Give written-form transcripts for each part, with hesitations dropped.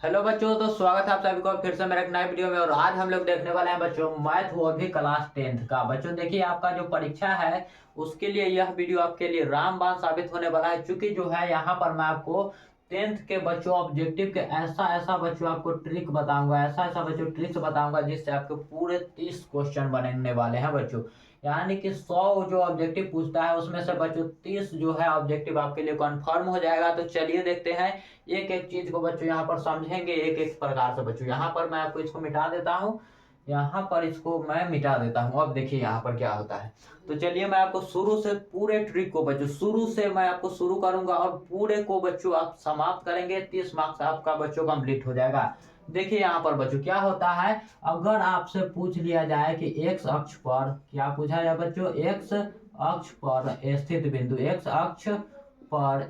Hello बच्चों, तो स्वागत है आप सभी को फिर से मेरे एक नए वीडियो में। और आज हम लोग देखने वाले हैं बच्चों मैथ, वो भी क्लास 10th का। बच्चों देखिए, आपका जो परीक्षा है उसके लिए यह वीडियो आपके लिए रामबाण साबित होने वाला है। चूंकि जो है यहाँ पर मैं आपको 10th के बच्चों ऑब्जेक्टिव के ऐसा ऐसा बच्चों आपको ट्रिक बताऊंगा, ऐसा ऐसा बच्चों ट्रिक्स बताऊंगा जिससे आपके पूरे 30 क्वेश्चन बनने वाले हैं बच्चों। यानी कि 100 जो ऑब्जेक्टिव पूछता है उसमें से बच्चों 30 जो है ऑब्जेक्टिव आपके लिए कंफर्म हो जाएगा। तो चलिए देखते हैं, एक एक चीज को बच्चों यहाँ पर समझेंगे एक एक प्रकार से। बच्चों यहाँ पर मैं आपको इसको मिटा देता हूँ, यहाँ पर इसको मैं मिटा देता हूँ। अब देखिए यहाँ पर क्या होता है। तो चलिए मैं आपको शुरू से पूरे ट्रिक को बच्चों, शुरू से मैं आपको शुरू करूंगा और पूरे को बच्चों आप समाप्त करेंगे। 30 मार्क्स आपका बच्चों कंप्लीट हो जाएगा। देखिए यहाँ पर बच्चों क्या होता है, अगर आपसे पूछ लिया जाए कि एक्स अक्ष पर क्या पूछा जाए बच्चों, एक्स अक्ष पर स्थित बिंदु, एक्स अक्ष पर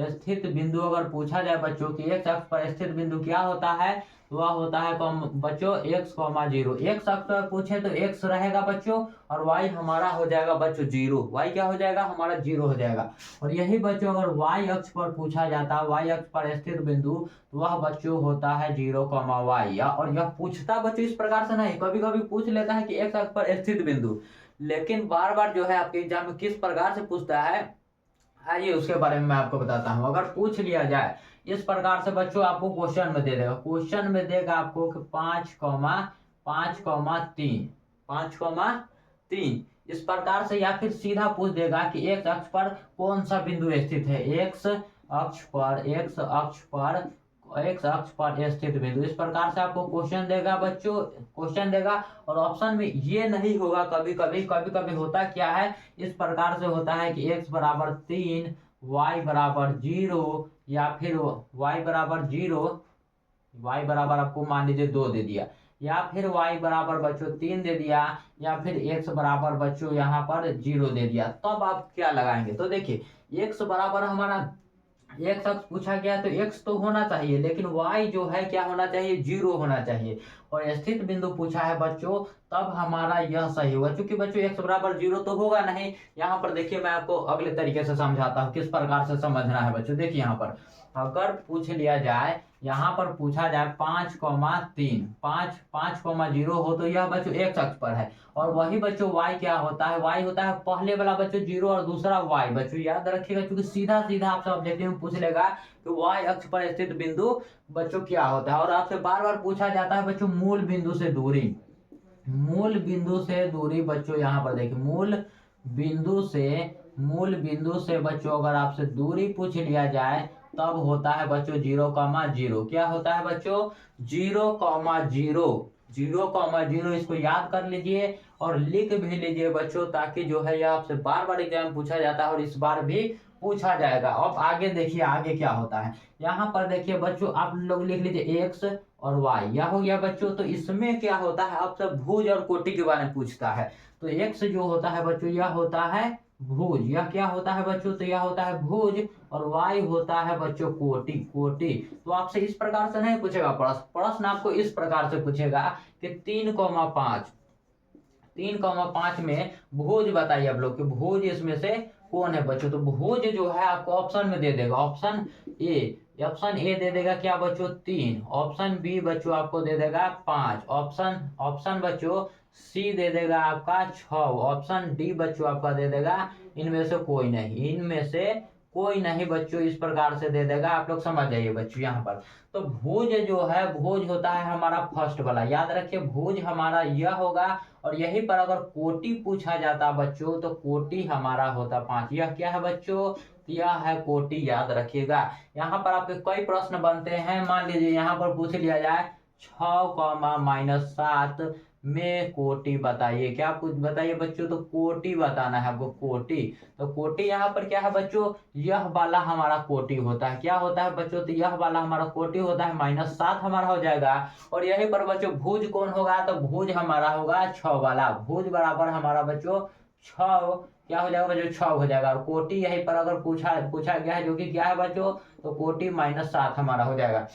स्थित बिंदु अगर पूछा जाए बच्चों कि एक्स अक्ष पर स्थित बिंदु क्या होता है, तो वह होता है बच्चों एक्स कॉमा जीरो। एक्स अक्ष पर पूछे तो एक्स रहेगा बच्चों, और वाई हमारा हो जाएगा बच्चों जीरो। वाई क्या हो जाएगा हमारा, जीरो हो जाएगा। और यही बच्चों अगर वाई अक्ष पर पूछा जाता है, वाई अक्ष पर स्थित बिंदु, तो वह बच्चों होता है जीरो कॉमा वाई। और यह पूछता बच्चों इस प्रकार से नहीं, कभी कभी पूछ लेता है कि एक्स अक्ष पर स्थित बिंदु, लेकिन बार बार जो है आपके एग्जाम में किस प्रकार से पूछता है, आइए उसके बारे में मैं आपको बताता हूं। अगर पूछ लिया जाए इस प्रकार से बच्चों, आपको क्वेश्चन में दे देगा, क्वेश्चन में देगा आपको कि 5,3 5,3 इस प्रकार से, या फिर सीधा पूछ देगा कि एक्स अक्ष पर कौन सा बिंदु स्थित है, एक्स अक्ष पर स्थित बिंदु। इस प्रकार से आपको क्वेश्चन देगा बच्चों, क्वेश्चन देगा। और ऑप्शन में ये नहीं होगा, कभी कभी होता क्या है, इस प्रकार से होता है कि x बराबर 3, y बराबर 0, या फिर y बराबर 0, y बराबर आपको मान लीजिए 2 दे दिया, या फिर y बराबर बच्चों 3 दे दिया, या फिर x बराबर बच्चों यहाँ पर 0 दे दिया। तब आप क्या लगाएंगे, तो देखिए x बराबर हमारा, एक्स अक्ष पूछा गया तो एक्स तो होना चाहिए, लेकिन वाई जो है क्या होना चाहिए, जीरो होना चाहिए। और स्थित बिंदु पूछा है बच्चों, तब हमारा यह सही होगा। क्योंकि बच्चों एक्स बराबर जीरो तो होगा नहीं। यहाँ पर देखिए मैं आपको अगले तरीके से समझाता हूँ किस प्रकार से समझना है बच्चों। देखिए यहाँ पर अगर पूछ लिया जाए, यहाँ पर पूछा जाए 5,3, 5,0 हो, तो यह बच्चों एक्स अक्ष पर है। और वही बच्चों y क्या होता है, y होता है पहले वाला बच्चों जीरो और दूसरा y। बच्चों याद रखिएगा, क्योंकि सीधा सीधा आपसे ऑब्जेक्टिव में पूछ लेगा कि y अक्ष पर स्थित बिंदु बच्चों क्या होता है। और आपसे बार बार पूछा जाता है बच्चों मूल बिंदु से दूरी, मूल बिंदु से दूरी बच्चों। यहाँ पर देखिए मूल बिंदु से बच्चों अगर आपसे दूरी पूछ लिया जाए, तब होता है बच्चों 0,0। क्या होता है बच्चों, 0,0। इसको याद कर लीजिए और लिख भी लीजिए बच्चों, ताकि जो है यह आपसे बार बार एग्जाम में पूछा जाता है और इस बार भी पूछा जाएगा। अब आगे देखिए आगे क्या होता है। यहाँ पर देखिए बच्चों, आप लोग लिख लीजिए एक्स और वाई, यह हो गया बच्चों। तो इसमें क्या होता है, आपसे भुज और कोटि के बारे में पूछता है। तो एक्स जो होता है बच्चों, यह होता है भुज। यह क्या होता है बच्चों, तो यह होता है भुज। और वाई होता है बच्चों कोटि। तो आपसे इस प्रकार से नहीं पूछेगा प्रश्न आपको इस प्रकार से पूछेगा कि 3,5 में भुज बताइए आप लोग कि भुज इसमें से कौन है बच्चों। तो भुज जो है आपको ऑप्शन में दे देगा, ऑप्शन ए दे देगा क्या बच्चों, 3। ऑप्शन बी बच्चों आपको दे देगा 5। ऑप्शन बच्चों सी दे देगा आपका 6। ऑप्शन डी बच्चों आपका दे देगा इनमें से कोई नहीं बच्चों, इस प्रकार से दे देगा। आप लोग समझ जाइए बच्चों यहाँ पर। तो भुज जो है, भुज होता है हमारा फर्स्ट वाला, याद रखिए भुज हमारा यह होगा। और यहीं पर अगर कोटि पूछा जाता बच्चों, तो कोटि हमारा होता 5। यह क्या है बच्चों, यह है कोटि, याद रखिएगा। यहाँ पर आपके कई प्रश्न बनते हैं। मान लीजिए यहाँ पर पूछ लिया जाए 6,-7 में कोटि बताइए, क्या कुछ बताइए बच्चों, तो कोटि बताना है आपको, कोटि। तो कोटि यहाँ पर क्या है बच्चों, यह वाला हमारा कोटि होता है। क्या होता है बच्चों, तो यह वाला हमारा कोटि होता है, -7 हमारा हो जाएगा। और यहीं पर बच्चों भुज कौन होगा, तो भुज हमारा होगा 6 वाला। भुज बराबर हमारा बच्चों 6 क्या हो जाएगा बच्चों, 6 हो जाएगा। और कोटि यहीं पर अगर पूछा गया है, जो कि क्या है बच्चों, तो कोटि -7 हमारा हो जाएगा।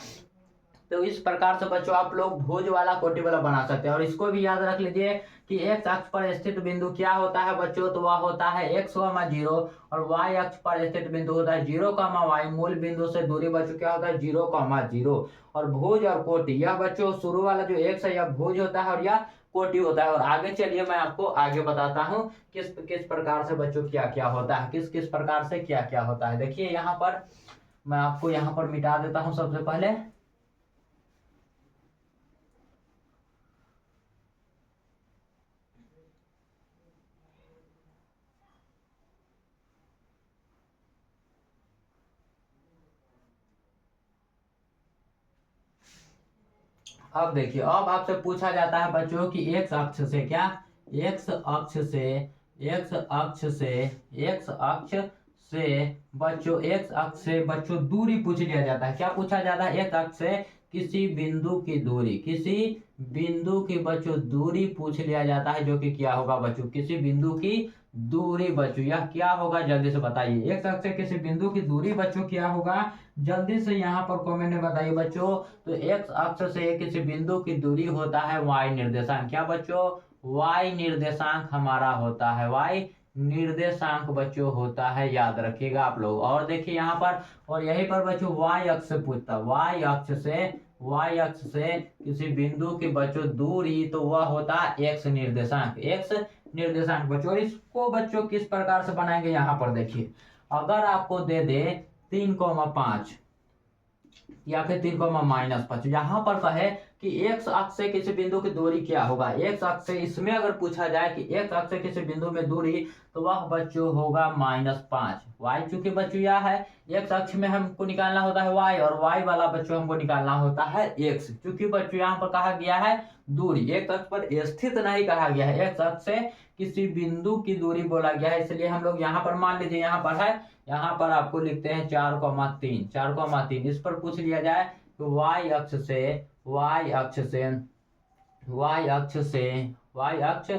तो इस प्रकार से बच्चों आप लोग भुज वाला कोटि वाला बना सकते हैं। और इसको भी याद रख लीजिए कि एक्स अक्ष पर स्थित बिंदु क्या होता है बच्चों, तो वह होता है x, 0 और वाई अक्ष पर स्थित बिंदु होता है 0, y। मूल बिंदु से दूरी बच्चों क्या होता है 0, 0। और भुज और कोटि, यह बच्चों शुरू वाला जो x है यह भुज होता है और यह कोटि होता है। और आगे चलिए मैं आपको आगे बताता हूँ किस किस प्रकार से बच्चों क्या क्या होता है, किस किस प्रकार से क्या क्या होता है। देखिए यहाँ पर मैं आपको यहाँ पर मिटा देता हूँ सबसे पहले। अब देखिए, अब आपसे पूछा जाता है बच्चों कि एक्स अक्ष से क्या, एक्स अक्ष से एक्स अक्ष से एक्स अक्ष से बच्चों एक्स अक्ष से बच्चों दूरी पूछ लिया जाता है। क्या पूछा जाता है, एक्स अक्ष से किसी बिंदु की दूरी, किसी बिंदु की बच्चों दूरी पूछ लिया जाता है, जो कि क्या होगा बच्चों, किसी बिंदु की दूरी बच्चों, यह क्या होगा जल्दी से बताइए। एक्स अक्ष से किसी बिंदु की दूरी बच्चों क्या होगा, जल्दी से यहाँ पर कमेंट में बताइए बच्चों। तो एक्स अक्ष से किसी बिंदु की दूरी होता है वाई निर्देशांक। क्या बच्चों, वाई निर्देशांक हमारा होता है, वाई निर्देशांक बच्चों होता है, याद रखिएगा आप लोग। और देखिए यहाँ पर, और यहीं पर बच्चों वाई अक्ष से पूछता, वाई अक्ष से किसी बिंदु की बच्चों दूरी, तो वह होता है एक्स निर्देशांक, एक्स निर्देशांक बच्चों। इसको बच्चों किस प्रकार से बनाएंगे, यहाँ पर देखिए, अगर आपको दे दे 3,5 या फिर 3,-5, यहाँ पर कहे कि एक्स अक्ष से किसी बिंदु की दूरी क्या होगा, एक्स अक्ष से, इसमें अगर पूछा जाए कि एक्स अक्ष से किसी बिंदु में दूरी, तो वह बच्चों होगा -5। वाई चूंकि बच्चों यह है, एक्स अक्ष में हमको निकालना होता है वाई, और वाई वाला बच्चों हमको निकालना होता है एक्स। चूंकि बच्चों यहाँ पर कहा गया है दूरी, एक्स अक्ष पर स्थित नहीं कहा गया है, एक्स अक्ष से किसी बिंदु की दूरी बोला गया है, इसलिए हम लोग यहाँ पर मान लीजिए, यहाँ पर है, यहाँ पर आपको लिखते हैं 4,3, 4,3। इस पर पूछ लिया जाए तो वाई अक्ष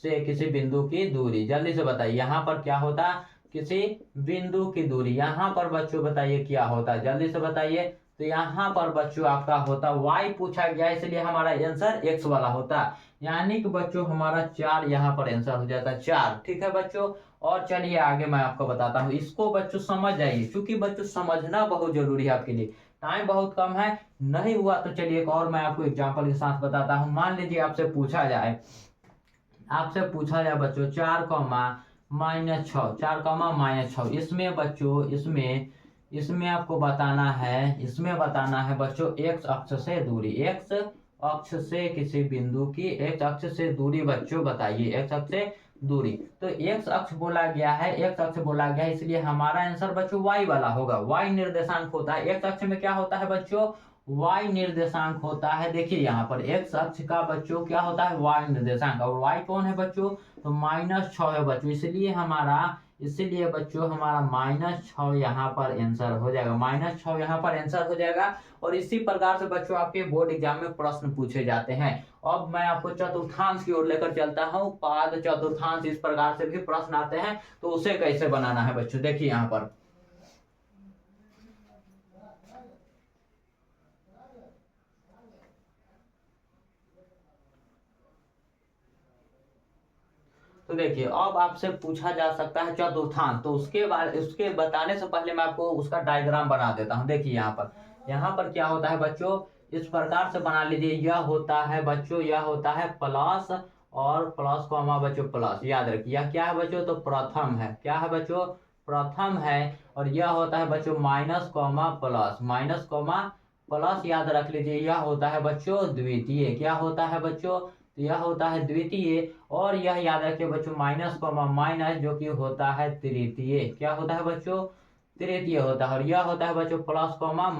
से किसी बिंदु की दूरी, जल्दी से बताइए यहाँ पर क्या होता, किसी बिंदु की दूरी, यहाँ पर बच्चों बताइए क्या होता है, जल्दी से बताइए। तो यहाँ पर बच्चों आपका होता y पूछा गया, इसलिए हमारा आंसर x वाला होता, यानी कि बच्चों हमारा 4 यहाँ पर आंसर हो जाता है 4। ठीक है बच्चों, और चलिए आगे मैं आपको बताता हूँ, इसको बच्चों समझ जाइए, क्योंकि बच्चों समझना बहुत जरूरी है आपके लिए, टाइम बहुत कम है। नहीं हुआ तो चलिए एक और मैं आपको एग्जाम्पल के साथ बताता हूँ। मान लीजिए आपसे पूछा जाए बच्चों 4,-6, इसमें बच्चों, इसमें आपको बताना है बच्चों एक्स अक्ष से दूरी, एक्स अक्ष से किसी बिंदु की एक्स अक्ष से दूरी बच्चों बताइए, एक्स अक्ष से दूरी। तो एक्स अक्ष बोला गया है, इसलिए हमारा आंसर बच्चों वाई वाला होगा, वाई निर्देशांक होता है। एक्स अक्ष में क्या होता है बच्चों, वाई निर्देशांक होता है। देखिए यहाँ पर एक्स अक्ष का बच्चों क्या होता है, वाई निर्देशांक, और वाई कौन है बच्चों, तो -6 है बच्चों, इसलिए बच्चों हमारा -6 यहाँ पर आंसर हो जाएगा, -6 यहाँ पर आंसर हो जाएगा। और इसी प्रकार से बच्चों आपके बोर्ड एग्जाम में प्रश्न पूछे जाते हैं। अब मैं आपको चतुर्थांश की ओर लेकर चलता हूँ, पाद चतुर्थांश, इस प्रकार से भी प्रश्न आते हैं, तो उसे कैसे बनाना है बच्चों, देखिए यहाँ पर। तो देखिए, अब आपसे पूछा जा सकता है चतुर्थांश, तो उसके बताने से पहले मैं आपको उसका डायग्राम बना देता हूं। देखिए यहाँ पर क्या होता है बच्चों, इस प्रकार से बना लीजिए, यह होता है प्लस, और प्लस कॉमा बच्चों प्लस, याद रखिए यह क्या है बच्चों, तो प्रथम है, क्या है बच्चों, प्रथम है। और यह होता है बच्चों माइनस कॉमा प्लस, याद रख लीजिए, यह होता है बच्चों द्वितीय, क्या होता है बच्चों, तो यह होता है द्वितीय। और यह याद रखिए बच्चों माइनस कॉमा माइनस, जो कि होता है तृतीय, क्या होता है बच्चों, तृतीय होता है। और यह होता है बच्चों प्लस कॉमा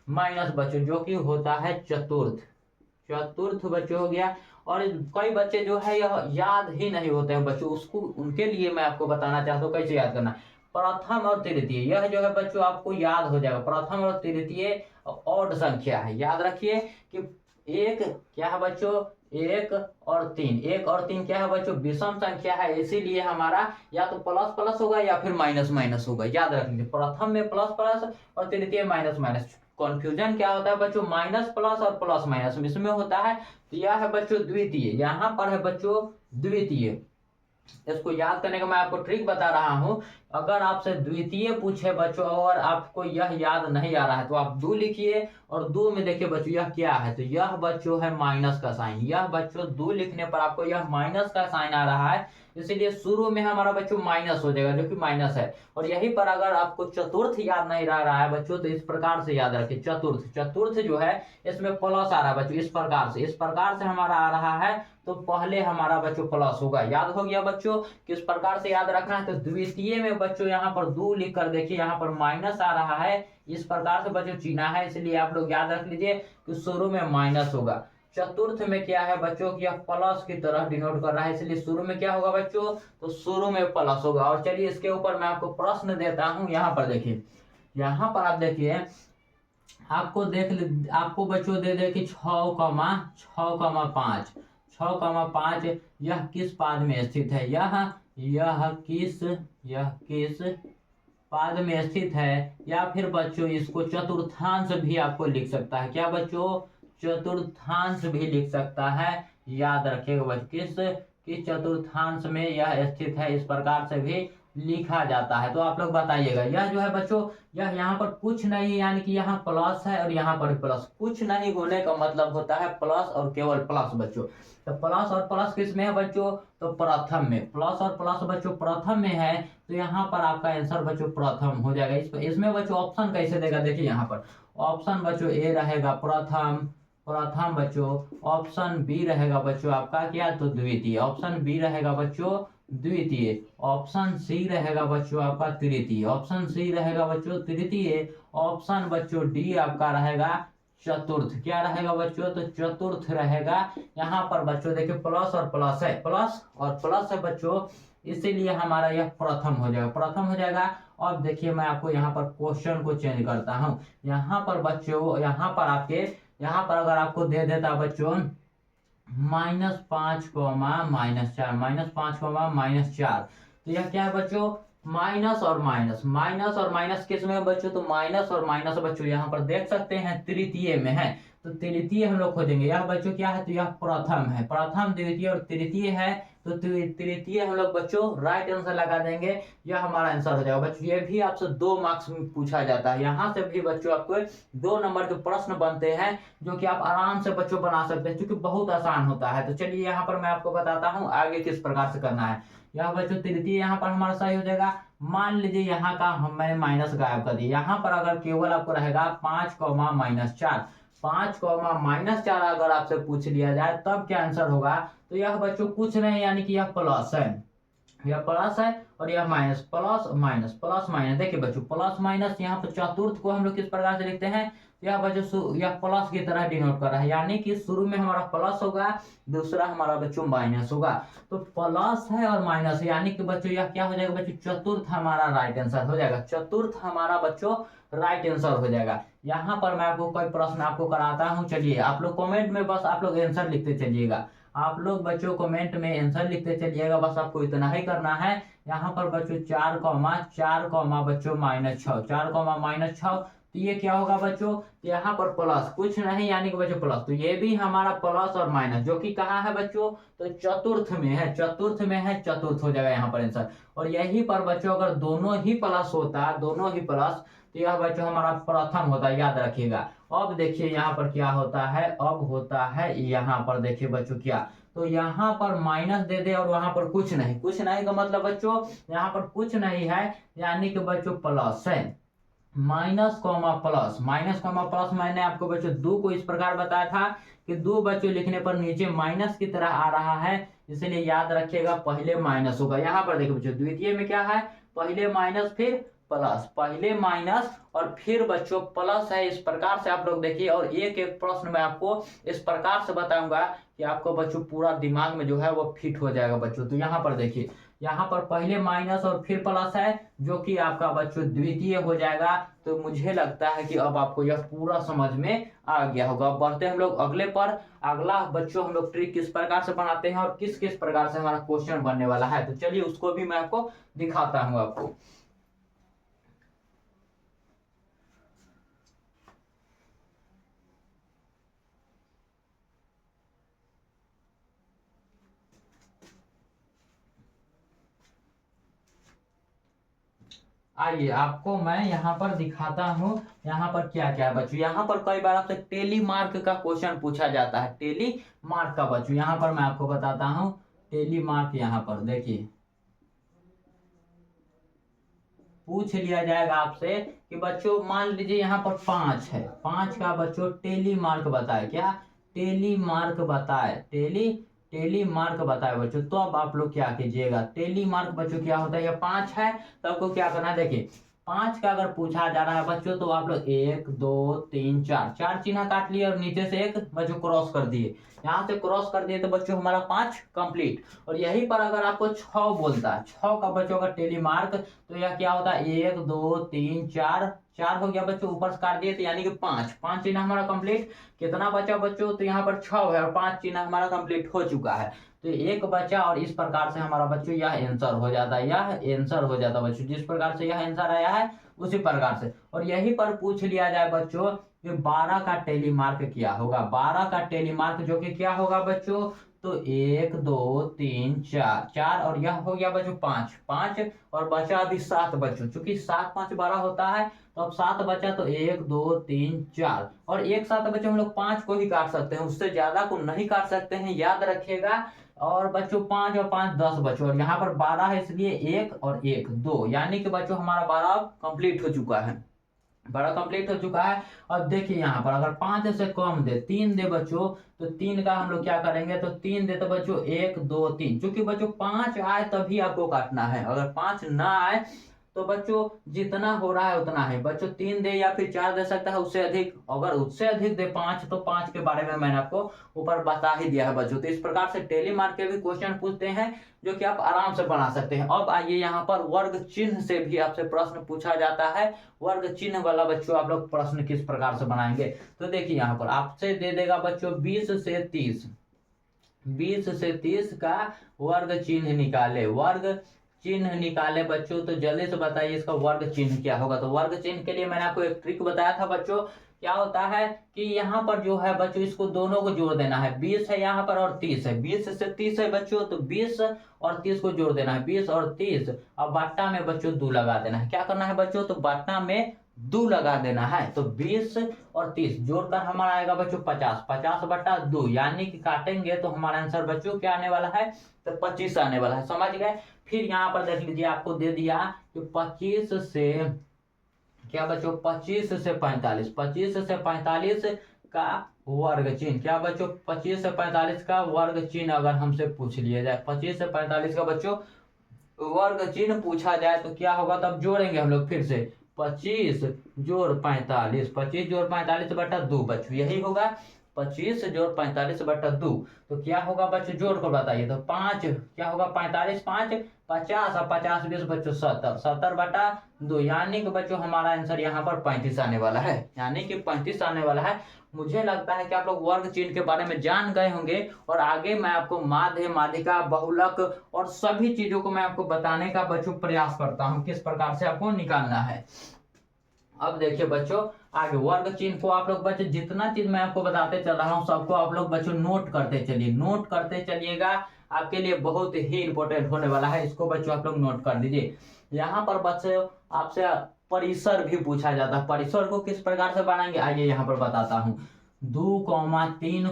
माइनस बच्चों, जो कि होता है चतुर्थ बच्चों हो गया। और कई बच्चे जो है यह याद ही नहीं होते हैं बच्चों, उसको उनके लिए मैं आपको बताना चाहता हूँ कैसे याद करना। प्रथम और तृतीय, यह जो है बच्चों आपको याद हो जाएगा, प्रथम और तृतीय ऑड संख्या है, याद रखिए कि एक क्या है बच्चों, 1 और 3 क्या है बच्चों, विषम संख्या है, इसीलिए हमारा या तो प्लस प्लस होगा या फिर माइनस माइनस होगा, याद रख लीजिए, प्रथम में प्लस प्लस और तृतीय माइनस माइनस। कॉन्फ्यूजन क्या होता है बच्चों, माइनस प्लस और प्लस माइनस इसमें होता है। तो यह है बच्चों द्वितीय, यहाँ पर है बच्चों द्वितीय। इसको याद करने का मैं आपको ट्रिक बता रहा हूं। अगर आपसे द्वितीय पूछे बच्चों और आपको यह याद नहीं आ रहा है तो आप 2 लिखिए, और 2 में देखिए बच्चों यह क्या है, तो यह बच्चों है माइनस का साइन। यह बच्चों 2 लिखने पर आपको यह माइनस का साइन आ रहा है, इसीलिए शुरू में हमारा बच्चों माइनस हो जाएगा, जो कि माइनस है। और यही पर अगर आपको चतुर्थ याद नहीं रह रहा है बच्चों, तो इस प्रकार से याद रखिए, चतुर्थ। चतुर्थ जो है इसमें प्लस आ रहा है बच्चों, इस प्रकार से हमारा आ रहा है, तो पहले हमारा बच्चों प्लस होगा। याद हो गया बच्चों किस प्रकार से याद रखना है। तो द्वितीय में बच्चों यहाँ पर 2 लिख कर देखिए, यहाँ पर माइनस आ रहा है, इस प्रकार से बच्चों चिन्हा है, इसलिए आप लोग याद रख लीजिए कि शुरू में माइनस होगा। चतुर्थ में क्या है बच्चों की, यह प्लस की तरह डिनोट कर रहा है, इसलिए शुरू में क्या होगा बच्चों, तो शुरू में प्लस होगा। और चलिए इसके ऊपर मैं आपको प्रश्न देता हूं, यहाँ पर देखिए, यहाँ पर आप देखिए, आपको बच्चों दे दे कि 6,5 6,5 यह किस पाद में स्थित है, यह किस पाद में स्थित है। या फिर बच्चों इसको चतुर्थांश भी आपको लिख सकता है, क्या बच्चों, चतुर्थांश भी लिख सकता है। याद रखिएगा बच्चों किस चतुर्थांश में यह स्थित है, इस प्रकार से भी लिखा जाता है। तो आप लोग बताइएगा, यह जो है बच्चों, यह यहाँ पर कुछ नहीं, यानी कि यहाँ प्लस है और यहाँ पर प्लस, कुछ नहीं होने का मतलब होता है प्लस और केवल प्लस बच्चों। तो प्लस और प्लस किस में है बच्चों, तो प्रथम में। प्लस और प्लस बच्चों प्रथम में है, तो यहाँ पर आपका आंसर बच्चों प्रथम हो जाएगा। इसमें बच्चों ऑप्शन कैसे देगा, देखिए यहाँ पर ऑप्शन बच्चों ए रहेगा प्रथम बच्चों, ऑप्शन बी रहेगा बच्चों आपका क्या, तो द्वितीय, ऑप्शन बी रहेगा बच्चों द्वितीय, ऑप्शन सी रहेगा बच्चों आपका तृतीय, ऑप्शन सी रहेगा बच्चों तृतीय, ऑप्शन बच्चों डी आपका रहेगा चतुर्थ। क्या रहेगा बच्चों, तो चतुर्थ रहेगा। यहाँ पर बच्चों देखिए प्लस और प्लस है, प्लस और प्लस है बच्चों, इसीलिए हमारा यह प्रथम हो जाएगा। अब देखिए मैं आपको यहाँ पर क्वेश्चन को चेंज करता हूँ। यहाँ पर बच्चों, यहाँ पर अगर आपको दे देता बच्चों -5, -4, तो यह क्या है बच्चों, माइनस और माइनस किस में है बच्चों, तो माइनस और माइनस बच्चों यहाँ पर देख सकते हैं तृतीय में है, तो तृतीय हम लोग खोजेंगे। यह बच्चों क्या है, तो यह प्रथम है, प्रथम द्वितीय और तृतीय है, तो तृतीय हम लोग बच्चों राइट आंसर लगा देंगे, यह हमारा आंसर हो जाएगा बच्चों। ये भी आपसे 2 मार्क्स में पूछा जाता है, यहाँ से भी बच्चों आपको 2 नंबर के प्रश्न बनते हैं, जो कि आप आराम से बच्चों बना सकते हैं, क्योंकि बहुत आसान होता है। तो चलिए यहाँ पर मैं आपको बताता हूँ आगे किस प्रकार से करना है। यह बच्चों तृतीय यहाँ पर हमारा सही हो जाएगा। मान लीजिए यहाँ का मैंने माइनस गायब कर दिया, यहाँ पर अगर केवल आपको रहेगा 5, -4, 5, -4 अगर आपसे पूछ लिया जाए तब क्या आंसर होगा, तो यह बच्चों कुछ नहीं, यानी कि यह प्लस है, यह प्लस है और यह माइनस, प्लस माइनस। देखिए बच्चों प्लस माइनस, यहाँ पर चतुर्थ को हम लोग किस प्रकार से लिखते हैं, यह बच्चों यह प्लस की तरह डिनोट कर रहा है, यानी कि शुरू में हमारा प्लस होगा, दूसरा हमारा बच्चों माइनस होगा। तो प्लस है और माइनस, यानी कि बच्चों यह क्या हो जाएगा बच्चों, चतुर्थ हमारा राइट आंसर हो जाएगा, चतुर्थ हमारा बच्चों राइट आंसर हो जाएगा। यहाँ पर मैं आपको कोई प्रश्न आपको कराता हूँ, चलिए आप लोग कमेंट में बस आप लोग आंसर लिखते चलिएगा, आप लोग बच्चों कमेंट में आंसर लिखते चलिएगा, बस आपको इतना ही करना है। यहाँ पर बच्चों 4, बच्चों -6, 4, -6, तो ये क्या होगा बच्चों, यहाँ पर प्लस कुछ नहीं, यानी कि बच्चों प्लस, तो ये भी हमारा प्लस और माइनस, जो कि कहाँ है बच्चों, तो चतुर्थ में है, चतुर्थ हो जाएगा यहाँ पर आंसर। और यही पर बच्चों अगर दोनों ही प्लस होता, तो यह बच्चों हमारा प्रथम होता है, याद रखिएगा। अब देखिए यहाँ पर क्या होता है, अब होता है यहाँ पर देखिए बच्चों क्या, तो यहाँ पर माइनस दे दे और वहां पर कुछ नहीं का मतलब बच्चों यहाँ पर कुछ नहीं है, यानी कि बच्चों प्लस है, माइनस कॉमा प्लस मैंने आपको बच्चों 2 को इस प्रकार बताया था कि 2 बच्चों लिखने पर नीचे माइनस की तरह आ रहा है, इसलिए याद रखिएगा पहले माइनस होगा। यहाँ पर देखिए बच्चों द्वितीय में क्या है, पहले माइनस फिर प्लस, पहले माइनस और फिर बच्चों प्लस है, इस प्रकार से आप लोग देखिए। और एक एक प्रश्न मैं आपको इस प्रकार से बताऊंगा कि आपको बच्चों पूरा दिमाग में जो है वो फिट हो जाएगा बच्चों। तो यहाँ पर देखिए, यहाँ पर पहले माइनस और फिर प्लस है, जो कि आपका बच्चों द्वितीय हो जाएगा। तो मुझे लगता है कि अब आपको यह पूरा समझ में आ गया होगा। अब बढ़ते हम लोग अगले पर, अगला बच्चों हम लोग ट्रिक किस प्रकार से बनाते हैं और किस किस प्रकार से हमारा क्वेश्चन बनने वाला है, तो चलिए उसको भी मैं आपको दिखाता हूँ आपको। आइए आपको मैं यहाँ पर दिखाता हूँ यहाँ पर क्या क्या है बच्चों। यहाँ पर कई बार आपसे टेली मार्क का क्वेश्चन पूछा जाता है, टेली मार्क का बच्चों। यहाँ पर मैं आपको बताता हूँ टेली मार्क। यहाँ पर देखिए पूछ लिया जाएगा आपसे कि बच्चों मान लीजिए यहाँ पर 5 है, 5 का बच्चों टेली मार्क बताए, क्या टेली मार्क बताए, टेली मार्क बताए बच्चों। तो अब आप लोग क्या कीजिएगा, टेली मार्क बच्चों क्या होता है, ये 5 है तो आपको क्या करना है, देखिए 5 का अगर पूछा जा रहा है बच्चों तो आप लोग 1 2 3 4 4 चिन्ह काट लिए और नीचे से एक बच्चों क्रॉस कर दिए। यहाँ से क्रॉस कर दिए तो बच्चों हमारा 5 कंप्लीट। और यहीं पर अगर आपको 6 बोलता है, 6 का बच्चों का टेली मार्क, तो यह क्या होता है 1 2 3 4, 4 हो गया बच्चों, ऊपर से काट दिए तो यानी कि 5, 5 चिन्ह हमारा कंप्लीट। कितना बचा बच्चों, तो यहाँ पर 6 है और 5 चिन्ह हमारा कंप्लीट हो चुका है, तो एक बचा। और इस प्रकार से हमारा बच्चों यह आंसर हो जाता है, यह आंसर हो जाता है बच्चों। जिस प्रकार से यह आंसर आया है उसी प्रकार से। और यहीं पर पूछ लिया जाए बच्चों कि 12 का टेली मार्क क्या होगा, 12 का टेली मार्क जो कि क्या होगा बच्चों, तो 1 2 3 4, 4 और यह हो गया बच्चों 5, 5 और बचा अभी 7 बच्चों। चूंकि 7 5 12 होता है तो अब 7 बचा, तो 1 2 3 4 और एक साथ बच्चों हम लोग 5 को ही काट सकते हैं, उससे ज्यादा को नहीं काट सकते हैं, याद रखिएगा। और बच्चों 5 और 5 10 बच्चों, और यहाँ पर 12 है इसलिए 1 और 1 2, यानी कि बच्चों हमारा 12 कंप्लीट हो चुका है, 12 कंप्लीट हो चुका है। अब देखिए यहाँ पर अगर 5 से कम दे, 3 दे बच्चों, तो 3 का हम लोग क्या करेंगे, तो 3 दे तो बच्चों 1 2 3, चूंकि बच्चों 5 आए तभी आपको काटना है, अगर 5 ना आए तो बच्चों जितना हो रहा है उतना है बच्चों, 3 दे या फिर 4 दे सकता है, उससे अधिक, अगर उससे अधिक दे 5 तो 5 के बारे में मैंने आपको ऊपर बता ही दिया है बच्चों। तो इस प्रकार से टेली मार्क के भी क्वेश्चन पूछते हैं जो कि आप आराम से बना सकते हैं। अब आइए यहाँ पर वर्ग चिन्ह से भी आपसे प्रश्न पूछा जाता है, वर्ग चिन्ह वाला बच्चों आप लोग प्रश्न किस प्रकार से बनाएंगे। तो देखिए यहाँ पर आपसे दे देगा बच्चों 20 से 30, 20 से 30 का वर्ग चिन्ह निकाले, वर्ग चिन्ह निकाले बच्चों। तो जल्दी से बताइए इसका वर्ग चिन्ह क्या होगा। तो वर्ग चिन्ह के लिए मैंने आपको एक ट्रिक बताया था बच्चों, क्या होता है कि यहाँ पर जो है बच्चों इसको दोनों को जोड़ देना है, 20 है यहाँ पर और 30 है, 20 से 30 है बच्चों, तो 20 और 30 को जोड़ देना है, 20 और 30, और बाट्टा में बच्चों 2 लगा देना है। क्या करना है बच्चों, तो बाट्टा में 2 लगा देना है। तो 20 और 30 जोड़कर हमारा आएगा बच्चों 50, 50 बटा 2, यानी कि काटेंगे तो हमारा आंसर बच्चों क्या आने वाला है, तो 25 आने वाला है, समझ गए। फिर यहाँ पर देख लीजिए आपको दे दिया कि 25 से क्या बच्चों, 25 से 45, 25 से 45 का वर्ग चिन्ह, क्या बच्चों 25 से 45 का वर्ग चिन्ह अगर हमसे पूछ लिया जाए, 25 से 45 का बच्चों वर्ग चिन्ह पूछा जाए तो क्या होगा, तब जोड़ेंगे हम लोग फिर से 25 जोड़ 45, 25 जोड़ 45 बटा 2 बच्चों, यही होगा 25 जोड़ 45 बटा 2। तो क्या होगा बच्चों, जोड़ कर बताइए, तो 5 क्या होगा, 45 5 50 और 50 20 बच्चों 70, 70 बटा 2, यानी कि बच्चों हमारा आंसर यहाँ पर 35 आने वाला है, यानी कि 35 आने वाला है। मुझे लगता है कि आप लोग वर्ग चिन्ह के बारे में जान गए होंगे, और आगे मैं आपको माध्य, माध्यिका, बहुलक और सभी चीजों को मैं आपको बताने का बच्चों प्रयास करता हूँ किस प्रकार से आपको निकालना है। अब देखिए बच्चों आगे वर्ग चिन्ह को आप लोग बच्चों जितना चीज मैं आपको बताते चल रहा हूँ सबको आप लोग बच्चों नोट करते चलिए, नोट करते चलिएगा, आपके लिए बहुत ही इंपॉर्टेंट होने वाला है, इसको बच्चों आप लोग नोट कर लीजिए। यहाँ पर बच्चों आपसे परिसर भी पूछा जाता है, परिसर को किस प्रकार से बनाएंगे आइए यहाँ पर बताता हूँ। 2 3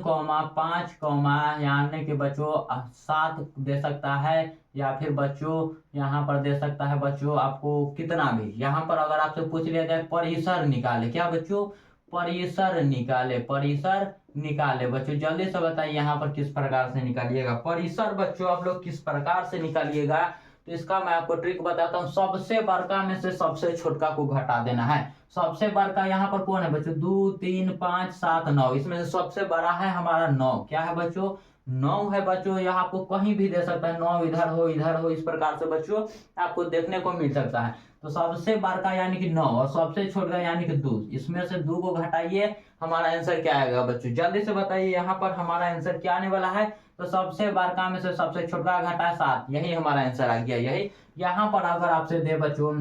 5 यानी कि बच्चों 7 दे सकता है, या फिर बच्चों यहाँ पर दे सकता है बच्चों आपको कितना भी। यहाँ पर अगर आपसे पूछ लिया जाए परिसर निकाले, क्या बच्चों परिसर निकाले, परिसर निकाले बच्चों, जल्दी से बताइए यहाँ पर किस प्रकार से निकालिएगा परिसर बच्चों, आप लोग किस प्रकार से निकालिएगा। तो इसका मैं आपको ट्रिक बताता हूँ, सबसे बड़का में से सबसे छोटका को घटा देना है। सबसे बड़का यहाँ पर कौन है बच्चों, 2 3 5 7 9, इसमें से सबसे बड़ा है हमारा 9, क्या है बच्चों 9 है बच्चों। यहाँ आपको कहीं भी दे सकता है, 9 इधर हो, इस प्रकार से बच्चों आपको देखने को मिल सकता है। तो सबसे बड़का यानी कि 9 और सबसे छोटा यानी कि 2, इसमें से 2 को घटाइए, हमारा आंसर क्या आएगा बच्चों, जल्दी से बताइए यहाँ पर हमारा आंसर क्या आने वाला है। तो सबसे बड़का में से सबसे छोटा घटा 7, यही हमारा आंसर आ गया, यही। यहाँ पर अगर आपसे दे बच्चों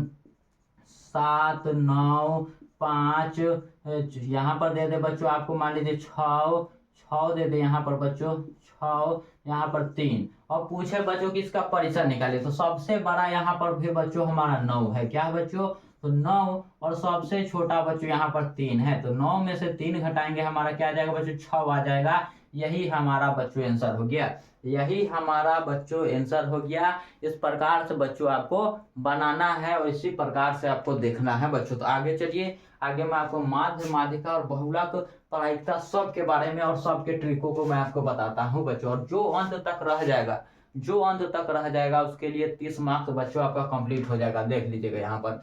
7 9 5, यहाँ पर दे दे बच्चों आपको मान लीजिए 6 6 दे दे यहाँ पर बच्चों 6, यहाँ पर 3, और पूछे बच्चों कि इसका परिसर निकाले, तो सबसे बड़ा यहाँ पर भी बच्चों हमारा 9 है। क्या है बच्चों? तो 9, और सबसे छोटा बच्चों यहाँ पर 3 है, तो 9 में से 3 घटाएंगे हमारा क्या आ जाएगा बच्चों? 6 आ जाएगा। यही हमारा बच्चों आंसर हो गया, यही हमारा बच्चों आंसर हो गया। इस प्रकार से बच्चों आपको बनाना है और इसी प्रकार से आपको देखना है बच्चों। तो आगे चलिए, आगे मैं आपको माध्य, माध्यिका और बहुलक, प्रायिकता सब के बारे में और सबके ट्रिकों को मैं आपको बताता हूँ बच्चों। और जो अंत तक रह जाएगा, जो अंत तक रह जाएगा उसके लिए 30 मार्क्स बच्चों आपका कंप्लीट हो जाएगा। देख लीजिएगा यहाँ पर।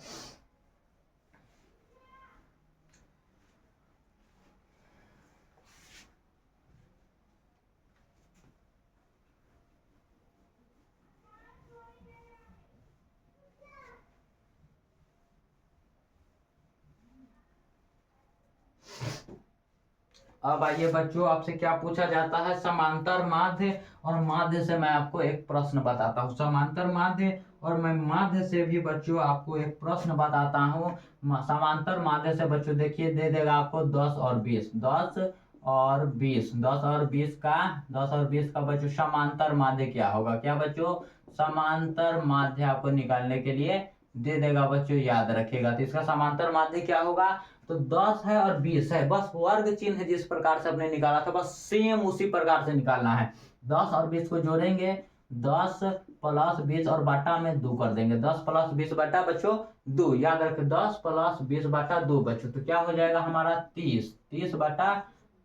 अब आइए बच्चों, आपसे क्या पूछा जाता है? समांतर माध्य और माध्य से मैं आपको एक प्रश्न बताता हूँ। समांतर माध्य और मैं माध्य से भी बच्चों आपको एक प्रश्न बताता हूँ। समांतर माध्य से बच्चों देखिए दे देगा आपको 10 और 20, 10 और 20, 10 और 20 का 10 और 20 का बच्चों समांतर माध्य क्या होगा? क्या बच्चों? समांतर माध्य आपको निकालने के लिए दे देगा बच्चों, याद रखिएगा। तो इसका समांतर माध्य क्या होगा? तो 10 है और 20 है, बस वर्ग चिन्ह जिस प्रकार से हमने निकाला था बस सेम उसी प्रकार से निकालना है। 10 और 20 को जोड़ेंगे, 10 प्लस 20 और बटा में 2 कर देंगे। 10 प्लस 20 बटा बच्चों 2, याद रखें 10 प्लस 20 बटा 2 बच्चों। तो क्या हो जाएगा हमारा 30, 30 बटा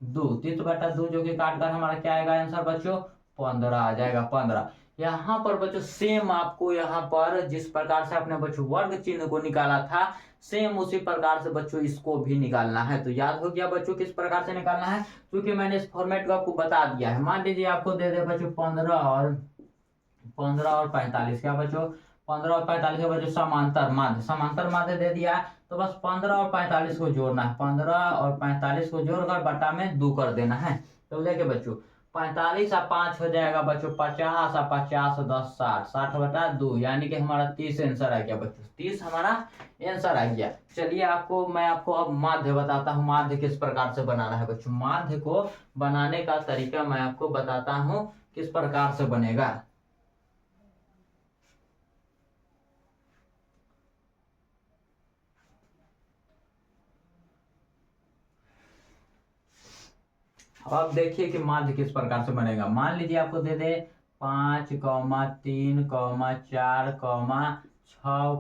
2, 30 बटा 2 जो कि काट कर हमारा क्या आएगा आंसर बच्चों? 15 आ जाएगा, 15। यहाँ पर बच्चों सेम आपको यहाँ पर जिस प्रकार से आपने बच्चों वर्ग चिन्ह को निकाला था, सेम उसी प्रकार से बच्चों इसको भी निकालना है। तो याद हो गया बच्चों किस प्रकार से निकालना है, क्योंकि मैंने इस फॉर्मेट को आपको बता दिया है। मान लीजिए आपको दे दे बच्चों 15 और 45, क्या बच्चों? 15 और 45 के बच्चों समांतर माध्य, समांतर माध्य दे दिया है, तो बस 15 और 45 को जोड़ना है। 15 और 45 को जोड़कर बटा में 2 कर देना है। तो देखिए बच्चों 45 और 5 हो जाएगा बच्चों 50, और 50 10 60, 60 बटा 2, यानी कि हमारा 30 आंसर आ गया बच्चों, 30 हमारा आंसर आ गया। चलिए मैं आपको अब माध्य बताता हूँ, माध्य किस प्रकार से बनाना है बच्चों। माध्य को बनाने का तरीका मैं आपको बताता हूँ किस प्रकार से बनेगा। अब देखिए कि माध्य किस प्रकार से बनेगा। मान लीजिए आपको दे दे 5, 3, 4, 6,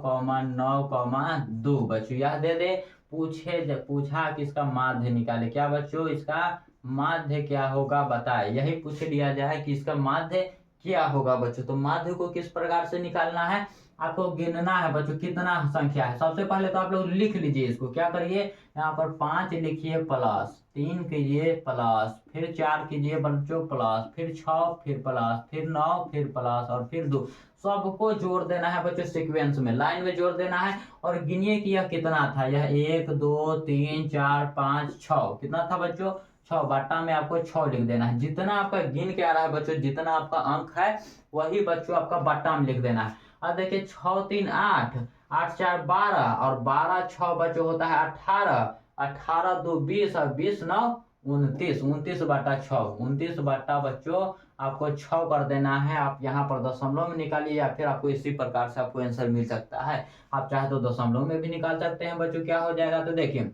9, 2 बच्चों, यह दे दे। पूछा कि इसका माध्य निकाले। क्या बच्चों? इसका माध्य क्या होगा बताए, यही पूछ लिया जाए कि इसका माध्य क्या होगा बच्चों। तो माध्य को किस प्रकार से निकालना है, आपको गिनना है बच्चों कितना संख्या है। सबसे पहले तो आप लोग लिख लीजिए इसको। क्या करिए, यहाँ पर 5 लिखिए प्लस, 3 कीजिए प्लस, फिर 4 कीजिए बच्चों प्लस, फिर 6, फिर प्लस, फिर 9, फिर प्लस और फिर 2। सबको जोड़ देना है बच्चों, सीक्वेंस में लाइन में जोड़ देना है। और गिनिए कि यह कितना था। यह 1 2 3 4 5 6 कितना था बच्चों? 6। बटा में आपको 6 लिख देना है। जितना आपका गिन के आ रहा है बच्चों, जितना आपका अंक है वही बच्चों आपका बटा में लिख देना है। अब देखिए 6 3 8, 8 4 12 और 12 6 बच्चों होता है 18, 18 2 20 और 20 9 29, 29 बटा 6, 29 बटा बच्चों आपको 6 कर देना है। आप यहाँ पर दशमलव में निकालिए या फिर आपको इसी प्रकार से आपको आंसर मिल सकता है। आप चाहे तो दशमलव में भी निकाल सकते हैं बच्चों। क्या हो जाएगा, तो देखिए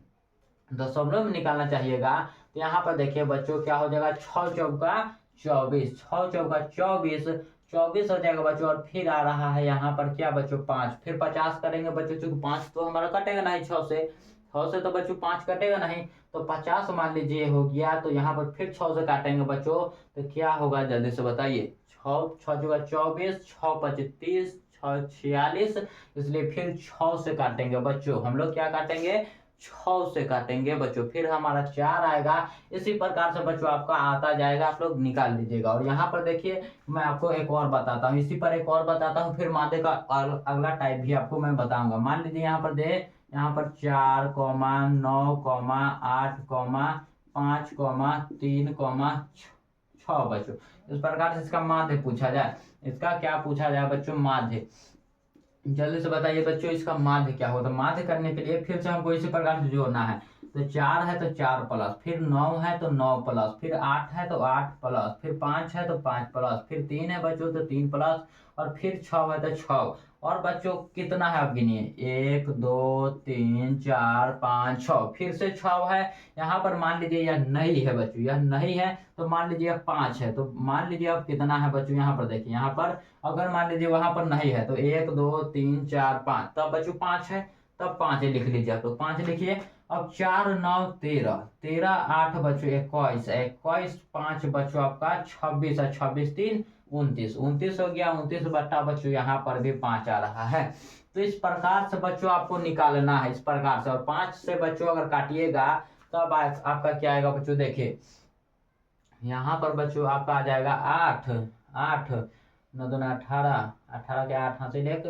दशमलव में निकालना चाहिएगा। तो यहाँ पर देखिए बच्चों क्या हो जाएगा, 6 चौका 24, 6 चौका 24, 24 हो जाएगा बच्चों। और फिर आ रहा है यहाँ पर क्या बच्चों 5, फिर 50 करेंगे बच्चों, चूंकि 5 तो हमारा कटेगा नहीं 6 से, 6 से तो बच्चों 5 कटेगा नहीं, तो 50 मान लीजिए हो गया। तो यहाँ पर फिर 6 से काटेंगे बच्चों, तो क्या होगा जल्दी से बताइए। 6 चौका 24, 6 25 30, 6 46, इसलिए फिर 6 से काटेंगे बच्चों। हम लोग क्या काटेंगे, 6 से काटेंगे बच्चों। फिर हमारा 4 आएगा। इसी प्रकार से बच्चों आपका आता जाएगा, आप लोग निकाल लीजिएगा। और यहाँ पर देखिए मैं आपको एक और बताता हूँ, इसी पर एक और बताता हूँ, फिर माध्य का अगला टाइप भी आपको मैं बताऊंगा। मान लीजिए यहाँ पर यहाँ पर 4, 9, 8, 5, 3, 6 बच्चों। इस प्रकार से इसका माध्य पूछा जाए। इसका क्या पूछा जाए बच्चों, माध्य। जल्दी से बताइए बच्चों इसका माध्य क्या होता है। माध्य करने के लिए फिर से हमको इसी प्रकार से जोड़ना है। तो 4 है तो 4 प्लस, फिर 9 है तो 9 प्लस, फिर 8 है तो 8 प्लस, फिर 5 है तो 5 प्लस, फिर 3 है बच्चों तो 3 प्लस, और फिर 6 है तो 6। और बच्चों कितना है आप गिनिए, 1 2 3 4 5 6, फिर से 6 है। यहाँ पर मान लीजिए यह नहीं है बच्चों, यह नहीं है तो मान लीजिए यह 5 है, तो मान लीजिए अब कितना है बच्चों, यहाँ पर देखिए, यहाँ पर अगर मान लीजिए वहां पर नहीं है तो 1 2 3 4 5, तब बच्चों 5 है, तब 5 लिख लीजिए, तो 5 लिखिए। अब 4 9 13, 13 8 बच्चों 21, 21 5 बच्चों आपका 26 है, 26 3 29, 29 हो गया, 29 बट्टा बच्चों यहाँ पर भी 5 आ रहा है। तो इस प्रकार से बच्चों आपको निकालना है, इस प्रकार से। और 5 से बच्चों अगर काटिएगा तब आपका क्या आएगा बच्चों, देखिए यहाँ पर बच्चों आपका आ जाएगा 8 8 9 दूना 18, 18 के 8 हासिल 1,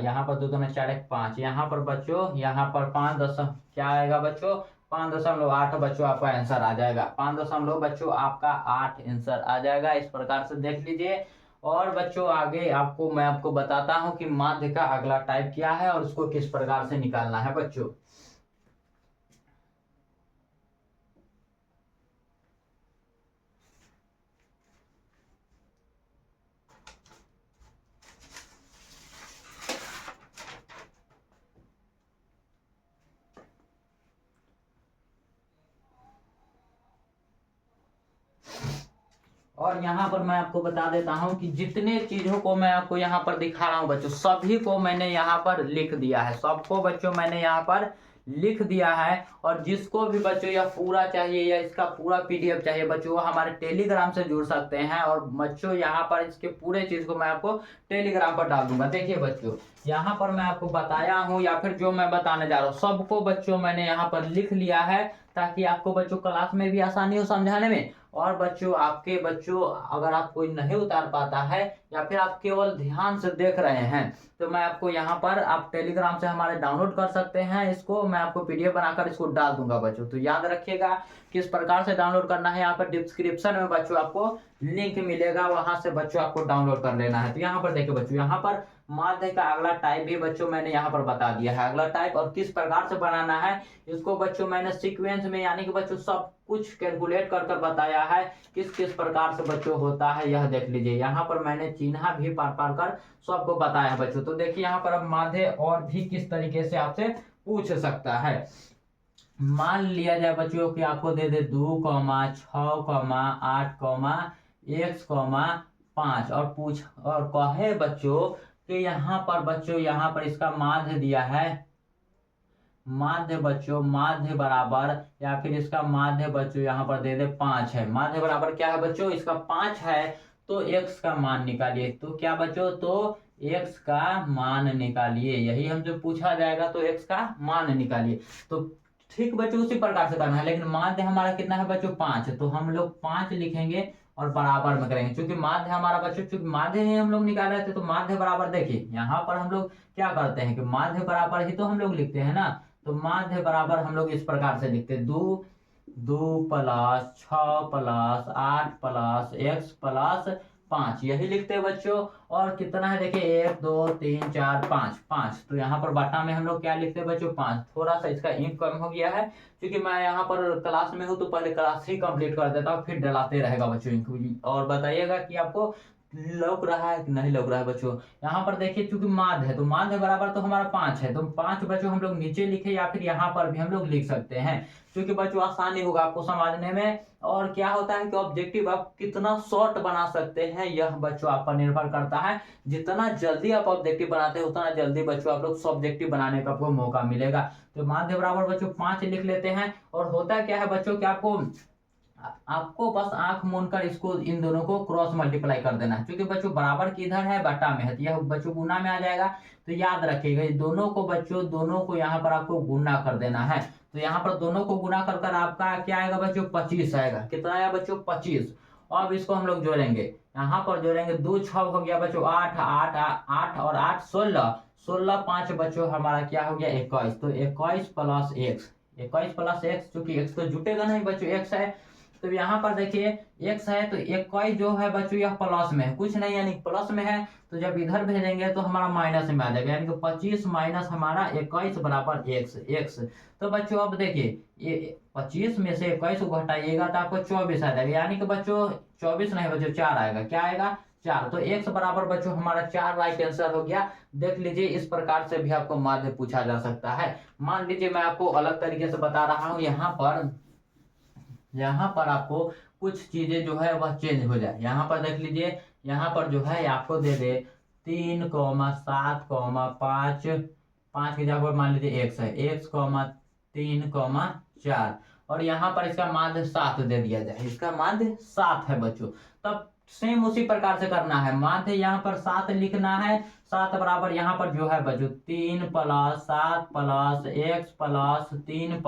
यहाँ पर 2 दूना 4 1 5, यहाँ पर बच्चों यहाँ पर 5 दशम क्या आएगा बच्चों, 5.8 बच्चों आपका आंसर आ जाएगा, 5 बच्चों आपका 8 आंसर आ जाएगा। इस प्रकार से देख लीजिए। और बच्चों आगे मैं आपको बताता हूँ कि माध्य का अगला टाइप क्या है और उसको किस प्रकार से निकालना है बच्चों। और यहाँ पर मैं आपको बता देता हूँ कि जितने चीजों को मैं आपको यहाँ पर दिखा रहा हूँ बच्चों, सभी को मैंने यहाँ पर लिख दिया है, सबको बच्चों मैंने यहाँ पर लिख दिया है। और जिसको भी बच्चों यह पूरा चाहिए या इसका पूरा पीडीएफ चाहिए बच्चों, वो हमारे टेलीग्राम से जुड़ सकते हैं। और बच्चों यहाँ पर इसके पूरे चीज को मैं आपको टेलीग्राम पर डाल दूंगा। देखिए बच्चों, यहाँ पर मैं आपको बताया हूँ या फिर जो मैं बताने जा रहा हूँ सबको बच्चों मैंने यहाँ पर लिख लिया है, ताकि आपको बच्चों क्लास में भी आसानी हो समझाने में। और बच्चों आपके बच्चों अगर आप कोई नहीं उतार पाता है या फिर आप केवल ध्यान से देख रहे हैं, तो मैं आपको यहाँ पर आप टेलीग्राम से हमारे डाउनलोड कर सकते हैं। इसको मैं आपको पीडीएफ बनाकर इसको डाल दूंगा बच्चों। तो याद रखिएगा किस प्रकार से डाउनलोड करना है, यहाँ पर डिस्क्रिप्शन में बच्चों आपको लिंक मिलेगा, वहां से बच्चों आपको डाउनलोड कर लेना है। तो यहाँ पर देखिए बच्चों, यहाँ पर माध्य का अगला टाइप भी बच्चों मैंने यहाँ पर बता दिया है, अगला टाइप और किस प्रकार से बनाना है इसको बच्चों मैंने सीक्वेंस में, यानी कि बच्चों सब कुछ कैलकुलेट कर कर बताया है किस किस प्रकार से बच्चों होता है। यह देख लीजिए, यहाँ पर मैंने चिन्ह भी पार पार कर सबको बताया है बच्चों। तो देखिए यहाँ पर अब माध्य और भी किस तरीके से आपसे पूछ सकता है। मान लिया जाए बच्चों कि आपको दे दे 2, 6, 8, x, 5 और पूछ और कहे बच्चों कि यहाँ पर बच्चों यहाँ पर इसका माध्य दिया है, माध्य बच्चों माध्य बराबर, या फिर इसका माध्य बच्चों यहाँ पर दे दे 5 है। माध्य बराबर क्या है बच्चों, इसका 5 है, तो x का मान निकालिए। तो क्या बच्चों, तो x का मान निकालिए, यही हमसे पूछा जाएगा, तो x का मान निकालिए। तो ठीक बच्चों उसी प्रकार से करना है, लेकिन माध्य हमारा कितना है बच्चों 5, तो हम लोग 5 लिखेंगे और बराबर में करेंगे, क्योंकि माध्य हमारा बच्चों, चूंकि माध्य ही हम लोग निकाल रहे थे, तो माध्य बराबर देखिए यहाँ पर हम लोग क्या करते हैं कि माध्य बराबर ही तो हम लोग लिखते हैं ना। तो माध्य बराबर हम लोग इस प्रकार से लिखते हैं, 2 plus 6 plus 8 plus x plus 5, यही लिखते हैं बच्चों। और कितना है देखिए 1 2 3 4 5, तो यहाँ पर बटा में हम लोग क्या लिखते हैं बच्चों 5। थोड़ा सा इसका इंक कम हो गया है, क्योंकि मैं यहाँ पर क्लास में हूँ तो पहले क्लास ही कंप्लीट कर देता हूँ, फिर डलाते रहेगा बच्चों इंक। और बताइएगा कि आपको लौक रहा है कि नहीं लौक रहा है बच्चों। यहाँ पर देखिए चूंकि माध्य है, तो माध्य बराबर तो हमारा 5 है, तो 5 बच्चों हम लोग नीचे लिखे या फिर यहाँ पर भी हम लोग लिख सकते हैं, क्योंकि बच्चों आसानी होगा आपको समझने में। और क्या होता है कि ऑब्जेक्टिव आप कितना शॉर्ट बना सकते हैं यह बच्चों आप पर निर्भर करता है। जितना जल्दी आप ऑब्जेक्टिव बनाते हैं उतना जल्दी बच्चों आप लोग सब्जेक्टिव बनाने का आपको मौका मिलेगा। तो माध्य बराबर बच्चों 5 लिख लेते हैं। और होता क्या है बच्चों कि आपको बस आंख मूंदकर इसको इन दोनों को क्रॉस मल्टीप्लाई कर देना है, क्योंकि बच्चों बराबर किधर है, बटा में है, तो यह बच्चों गुना में आ जाएगा। तो याद रखिएगा दोनों को बच्चों, दोनों को यहाँ पर आपको गुना कर देना है। तो यहाँ पर दोनों को गुना कर कर आपका क्या आएगा बच्चों 25 आएगा। कितना आया बच्चों 25। अब इसको हम लोग जोड़ेंगे, यहाँ पर जोड़ेंगे 2 6 हो गया बच्चों 8 8 8 और 8 16, 16 5 बच्चों हमारा क्या हो गया 21। तो 21 प्लस x, 21 प्लस x, चूंकि x तो जुटेगा नहीं बच्चों, x है तो यहाँ पर देखिए x है तो 21 जो है बच्चों यह प्लस में है, कुछ नहीं यानी प्लस में है, तो जब इधर भेजेंगे तो हमारा माइनस में आ जाएगा, यानी कि 25 माइनस हमारा 21 बराबर x। तो बच्चों अब देखिए ये 25 में से 21 को घटाइएगा तो आपको 24 आ जाएगा, यानी कि बच्चों 24 नहीं बच्चों 4 आएगा, क्या आएगा 4। तो x बराबर बच्चों हमारा 4 राइट आंसर हो गया। देख लीजिए इस प्रकार से भी आपको माध्य पूछा जा सकता है। मान लीजिए मैं आपको अलग तरीके से बता रहा हूं, यहाँ पर आपको कुछ चीजें जो है वह चेंज हो जाए। यहाँ पर देख लीजिए, यहाँ पर जो है आपको दे दे 3,7,5, 5 की जगह पर मान लीजिए x है, x,3,4 और यहाँ पर इसका माध्य 7 दे दिया जाए, इसका माध्य 7 है बच्चों। तब सेम उसी प्रकार से करना है, माध्य यहाँ पर 7 लिखना है, 7 बराबर यहाँ पर जो है बच्चों 3 + 7 + x + 3 +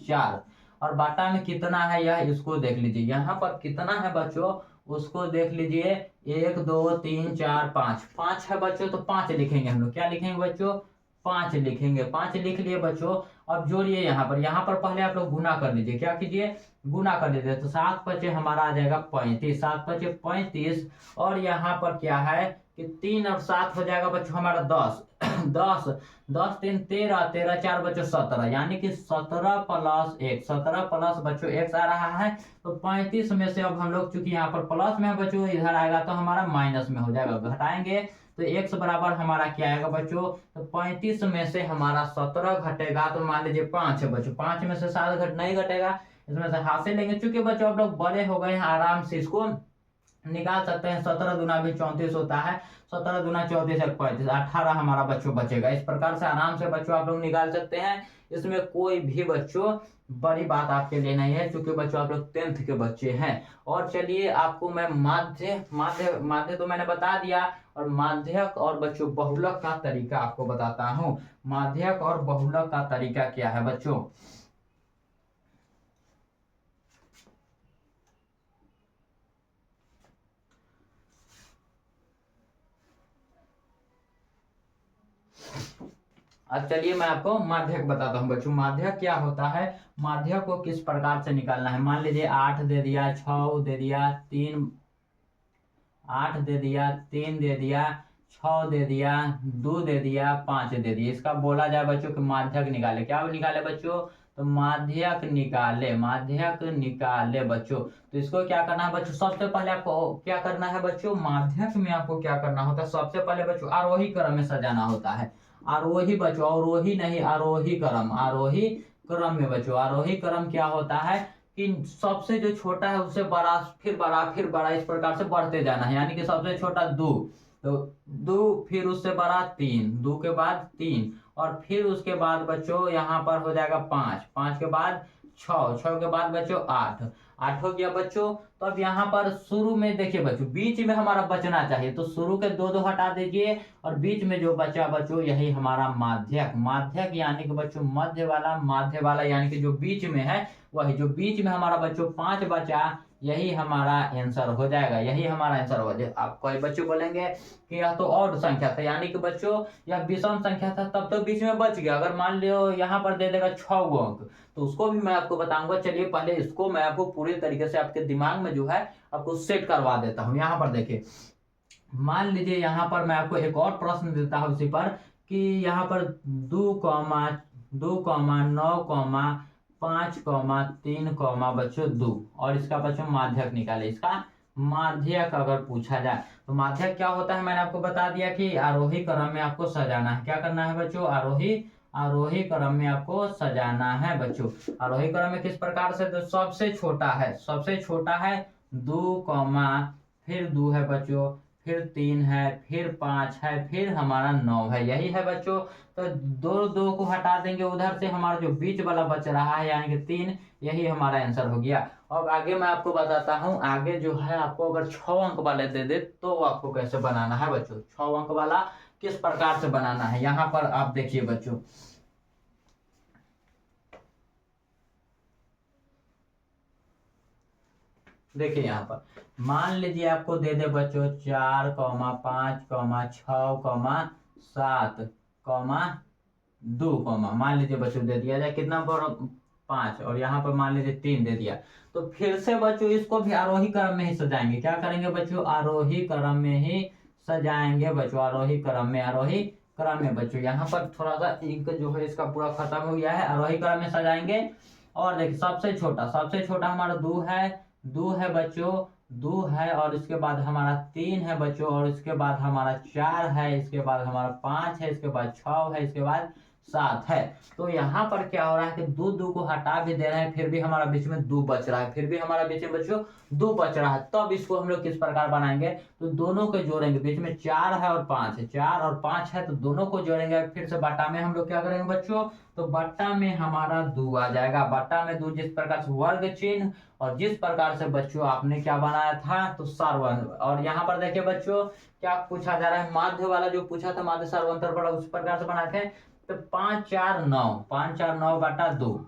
4 और बाटा में कितना है यह इसको देख लीजिए, यहाँ पर कितना है बच्चों उसको देख लीजिए 1 2 3 4 5, 5 है बच्चों तो 5 लिखेंगे हम लोग, क्या लिखेंगे बच्चों 5 लिखेंगे, 5 लिख लिए बच्चों। अब जोड़िए यहाँ पर पहले आप लोग गुना कर लीजिए, क्या कीजिए गुना कर लीजिए, तो 7 पचे हमारा आ जाएगा 35, 7 पचे 35 और यहाँ पर क्या है कि 3 और 7 हो जाएगा बच्चों हमारा 10 10 10 3 13 13 4 बच्चों 17, यानी कि 17 + 1 17 प्लस बच्चों x आ रहा है। तो 35 में से अब हम लोग चूंकि यहाँ पर प्लस में है बच्चों, इधर आएगा तो हमारा माइनस में हो जाएगा, घटाएंगे तो x बराबर हमारा क्या आएगा बच्चों, तो 35 में से हमारा 17 घटेगा तो मान लीजिए 5 है बच्चों, 5 में से 7 नहीं घटेगा, इसमें से हाथ से लेंगे, चूंकि बच्चों आप लोग बड़े हो गए हैं आराम से इसको निकाल सकते हैं। 17 दूना भी 34 होता है, 17 दूना 34 एक 35, 18 हमारा बच्चों बचेगा। इस प्रकार से आराम से बच्चों आप लोग निकाल सकते हैं, इसमें कोई भी बच्चों बड़ी बात आपके लिए नहीं है, क्योंकि बच्चों आप लोग 10th के बच्चे हैं। और चलिए आपको मैं माध्य माध्य माध्य तो मैंने बता दिया, और माध्यक और बच्चों बहुलक का तरीका आपको बताता हूं। माध्यक और बहुलक का तरीका क्या है बच्चों, अब चलिए मैं आपको माध्यक बताता हूँ बच्चों। माध्यक क्या होता है, माध्यक को किस प्रकार से निकालना है। मान लीजिए 8 दे दिया, 6 दे दिया, 3 8 दे दिया, 3 दे दिया, 6 दे दिया, 2 दे दिया, 5 दे दिया। इसका बोला जाए बच्चों कि माध्यक निकाले, क्या निकाले बच्चों, तो माध्यक निकाले, माध्यक निकाले बच्चों। तो इसको क्या करना है बच्चों, सबसे पहले आपको क्या करना है बच्चों, माध्यक में आपको क्या करना होता है, सबसे पहले बच्चों आरोही क्रम में सजाना होता है। आरोही बच्चों, अवरोही नहीं, आरोही क्रम, आरोही क्रम में बच्चों। आरोही क्रम क्या होता है कि सबसे जो छोटा है उससे बड़ा, फिर बड़ा, फिर बड़ा, इस प्रकार से बढ़ते जाना है। यानी कि सबसे छोटा 2, तो 2 फिर उससे बड़ा 3, 2 के बाद 3 और फिर उसके बाद बच्चों यहाँ पर हो जाएगा 5, 5 के बाद 6, 6 के बाद बच्चों 8, 8 हो गया बच्चों। तो अब यहाँ पर शुरू में देखिए बच्चों बीच में हमारा बचना चाहिए, तो शुरू के 2 2 हटा दीजिए और बीच में जो बचा बच्चों यही हमारा माध्यक। माध्यक यानी कि बच्चों मध्य वाला, माध्य वाला यानी कि जो बीच में है वही, जो बीच में हमारा बच्चों 5 बचा यही हमारा आंसर हो जाएगा, यही हमारा आंसर हो जाएगा। आप कोई बच्चे बोलेंगे कि यह तो ऑड संख्या था, यानी कि बच्चों यह विषम संख्या था, तब तो बीच में बच गया। अगर मान लो यहाँ पर दे देगा 6 अंक, तो उसको भी मैं आपको बताऊंगा। चलिए पहले इसको मैं आपको पूरी तरीके से आपके दिमाग में जो है आपको सेट करवा देता हूँ। यहाँ पर देखिए, मान लीजिए यहाँ पर मैं आपको एक और प्रश्न देता हूँ इसी पर, कि यहाँ पर 2, 2, 9, 5, 3 बच्चों 2 और इसका बच्चों माध्यक निकाले। इसका माध्यक अगर पूछा जाए तो माध्यक क्या होता है, मैंने आपको बता दिया कि आरोही क्रम में आपको सजाना है। क्या करना है बच्चों, आरोही क्रम में आपको सजाना है बच्चों। आरोही क्रम में किस प्रकार से, तो सबसे छोटा है, सबसे छोटा है 2, फिर 2 है बच्चों, फिर 3 है, फिर 5 है, फिर हमारा 9 है, यही है बच्चों। तो 2 2 को हटा देंगे, उधर से हमारा जो बीच वाला बच रहा है यानी कि 3, यही हमारा आंसर हो गया। अब आगे मैं आपको बताता हूं, आगे जो है आपको अगर 6 अंक वाले दे दे तो आपको कैसे बनाना है बच्चों। 6 अंक वाला किस प्रकार से बनाना है, यहाँ पर आप देखिए बच्चों। देखिए यहाँ पर मान लीजिए आपको दे दे बच्चों 4, 5, 6, 7, 2, मान लीजिए बच्चों दे दिया जाए, कितना 5 और यहाँ पर मान लीजिए 3 दे दिया। तो फिर से बच्चों इसको भी आरोही क्रम में ही सजाएंगे। क्या करेंगे बच्चों? आरोही क्रम में ही सजाएंगे बच्चों, आरोही क्रम में बच्चों। यहाँ पर थोड़ा सा इंक जो है इसका पूरा खत्म हो गया है। आरोही क्रम में सजाएंगे। और देखिए सबसे छोटा हमारा 2 है बच्चों, 2 है, और इसके बाद हमारा 3 है बच्चों, और इसके बाद हमारा 4 है, इसके बाद हमारा 5 है, इसके बाद 6 है, इसके बाद 7 है। तो यहाँ पर क्या हो रहा है कि 2 को हटा भी दे रहे हैं, फिर भी हमारा बीच में 2 बच रहा है, फिर भी हमारा बीच में बच्चों 2 बच रहा है। तब इसको हम लोग किस प्रकार बनाएंगे? तो दोनों को जोड़ेंगे। बीच में 4 है और 5 है, 4 और 5 है, तो दोनों को जोड़ेंगे। फिर से बट्टा में हम लोग क्या करेंगे बच्चों? तो बट्टा में हमारा 2 आ जाएगा। बट्टा में 2 जिस प्रकार से वर्ग चिन्ह और जिस प्रकार से बच्चों आपने क्या बनाया था तो सार्वधातुक। और यहाँ पर देखिए बच्चों क्या पूछा जा रहा है, माध्य वाला जो पूछा था माध्य सार्वधातुक बड़ा उस प्रकार से बनाते हैं। तो 5 4 9 बटा 2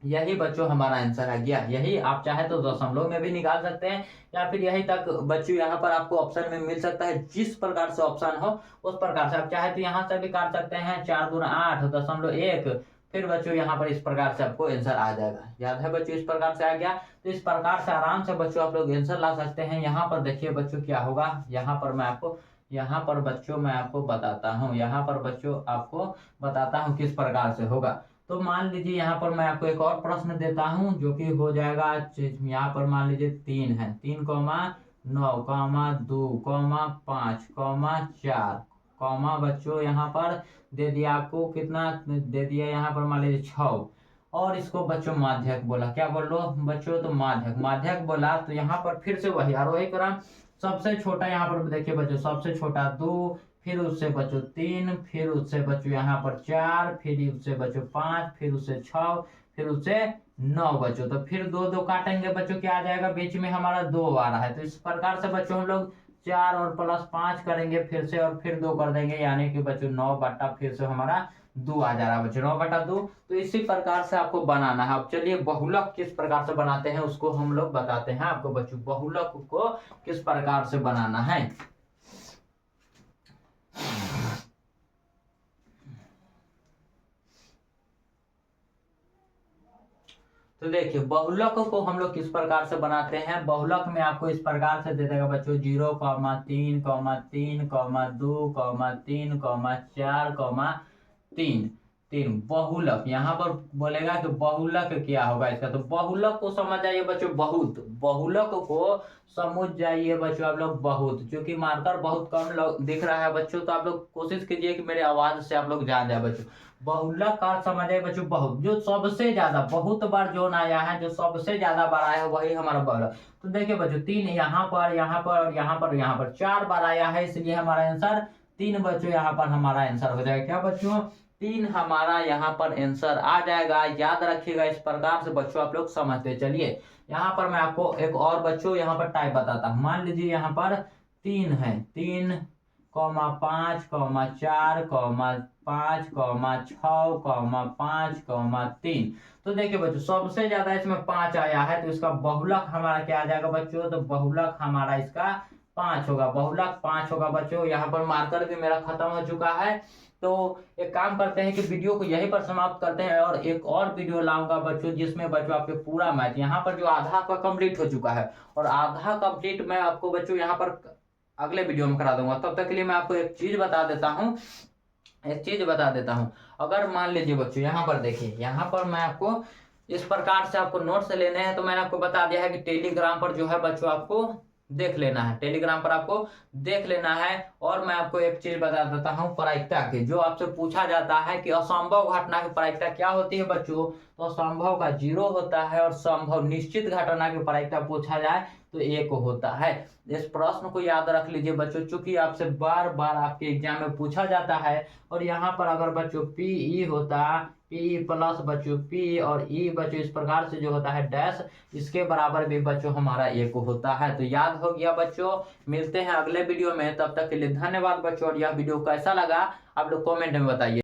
यही बच्चों हमारा आंसर आ गया। यही आप चाहे तो दशमलव में भी निकाल सकते हैं, या फिर यही तक बच्चों यहाँ पर आपको ऑप्शन में मिल सकता है। जिस प्रकार से ऑप्शन हो उस प्रकार से आप चाहे तो यहाँ से भी काट सकते हैं। 4 दूना 8 0.1, फिर बच्चों यहाँ पर इस प्रकार से आपको आंसर आ जाएगा। याद है बच्चों? इस प्रकार से आ गया। तो इस प्रकार से आराम से बच्चों आप लोग आंसर ला सकते हैं। यहाँ पर देखिए बच्चों क्या होगा, यहाँ पर बच्चों मैं आपको बताता हूँ, यहाँ पर बच्चों आपको बताता हूँ किस प्रकार से होगा। तो मान लीजिए यहाँ पर मैं आपको एक और प्रश्न देता हूँ जो कि हो जाएगा। यहाँ पर मान लीजिए 3 है, 3 9 2 5 4 बच्चों यहाँ पर दे दिया आपको, कितना दे दिया यहाँ पर मान लीजिए 6। और इसको बच्चों माध्यक बोला। क्या बोल लो बच्चों? तो माध्यक बोला। तो यहाँ पर फिर से वही आरोही क्रम। सबसे छोटा यहाँ पर देखिए बच्चों, सबसे छोटा 2, फिर उससे बच्चों 3, फिर उससे बच्चों यहाँ पर 4, फिर उससे बच्चों 5, फिर उससे 6, फिर उससे 9 बच्चों। तो फिर 2 काटेंगे बच्चों, क्या आ जाएगा? बीच में हमारा 2 आ रहा है। तो इस प्रकार से बच्चों हम लोग 4 और प्लस 5 करेंगे फिर से, और फिर 2 कर देंगे, यानी कि बच्चों 9 बटा फिर से हमारा 2 आ जा रहा है बच्चों, 9 बटा 2। तो इसी प्रकार से आपको बनाना है। अब चलिए बहुलक किस प्रकार से बनाते हैं उसको हम लोग बताते हैं आपको बच्चों। बहुलक को किस प्रकार से बनाना है, तो देखिए बहुलक को हम लोग किस प्रकार से बनाते हैं। बहुलक में आपको इस प्रकार से दे देगा बच्चों 0, 3, 3, 2, 3, 4, 3 बहुलक। यहाँ पर बोलेगा कि बहुलक क्या होगा इसका। तो बहुलक को समझ जाइए बच्चों बहुत, बहुलक को समझ जाइए बच्चों आप लोग बहुत। क्योंकि मार्कर बहुत कम दिख रहा है बच्चों, तो आप लोग कोशिश कीजिए कि मेरे आवाज से आप लोग जान जाए बच्चों। बहुलक का समझ आए बच्चों बहुत, जो सबसे ज्यादा बहुत बार जोन आया है, जो सबसे ज्यादा बार आया है वही हमारा बहुलक। तो देखिए बच्चों 3 यहाँ पर और यहाँ पर 4 बार आया है, इसलिए हमारा आंसर 3 बच्चों यहाँ पर हमारा आंसर हो जाएगा। क्या बच्चों? 3 हमारा यहाँ पर आंसर आ जाएगा। याद रखिएगा इस प्रकार से बच्चों आप लोग समझते चलिए। यहाँ पर मैं आपको एक और बच्चों यहाँ पर टाइप बताता हूँ। मान लीजिए यहाँ पर 3 है, 3, 5, 4, 5, 6, 5, 3। तो देखिए बच्चों सबसे ज्यादा इसमें 5 आया है, तो इसका बहुलक हमारा क्या आ जाएगा बच्चों? तो बहुलक हमारा इसका 5 होगा, बहुलक 5 होगा बच्चों। यहाँ पर मार्कर भी मेरा खत्म हो चुका है। तो एक काम करते हैं कि वीडियो को यहीं पर समाप्त करते हैं, और एक और वीडियो लाऊंगा बच्चों जिसमें बच्चों आपके पूरा मैथ, यहाँ पर जो आधा आपका कंप्लीट हो चुका है और आधा कंप्लीट मैं आपको बच्चों यहाँ पर अगले वीडियो में करा दूंगा। तब तक के लिए मैं आपको एक चीज बता देता हूँ। अगर मान लीजिए बच्चों यहाँ पर देखिए, यहाँ पर मैं आपको इस प्रकार से आपको नोट्स लेने हैं। तो मैंने आपको बता दिया है कि टेलीग्राम पर जो है बच्चों आपको देख लेना है, टेलीग्राम पर आपको देख लेना है। और मैं आपको एक चीज बता देता हूँ प्रायिकता की, जो आपसे पूछा जाता है कि असंभव घटना की प्रायिकता क्या होती है बच्चों। तो असंभव का 0 होता है, और संभव निश्चित घटना की प्रायिकता पूछा जाए तो 1 होता है। इस प्रश्न को याद रख लीजिए बच्चों, चूंकि आपसे बार बार आपके एग्जाम में पूछा जाता है। और यहाँ पर अगर बच्चों पी होता, पी प्लस बच्चों पी और ई बच्चों इस प्रकार से जो होता है डैश, इसके बराबर भी बच्चों हमारा 1 होता है। तो याद हो गया बच्चों। मिलते हैं अगले वीडियो में, तब तक के लिए धन्यवाद बच्चों। और यह वीडियो कैसा लगा आप लोग कमेंट में बताइए।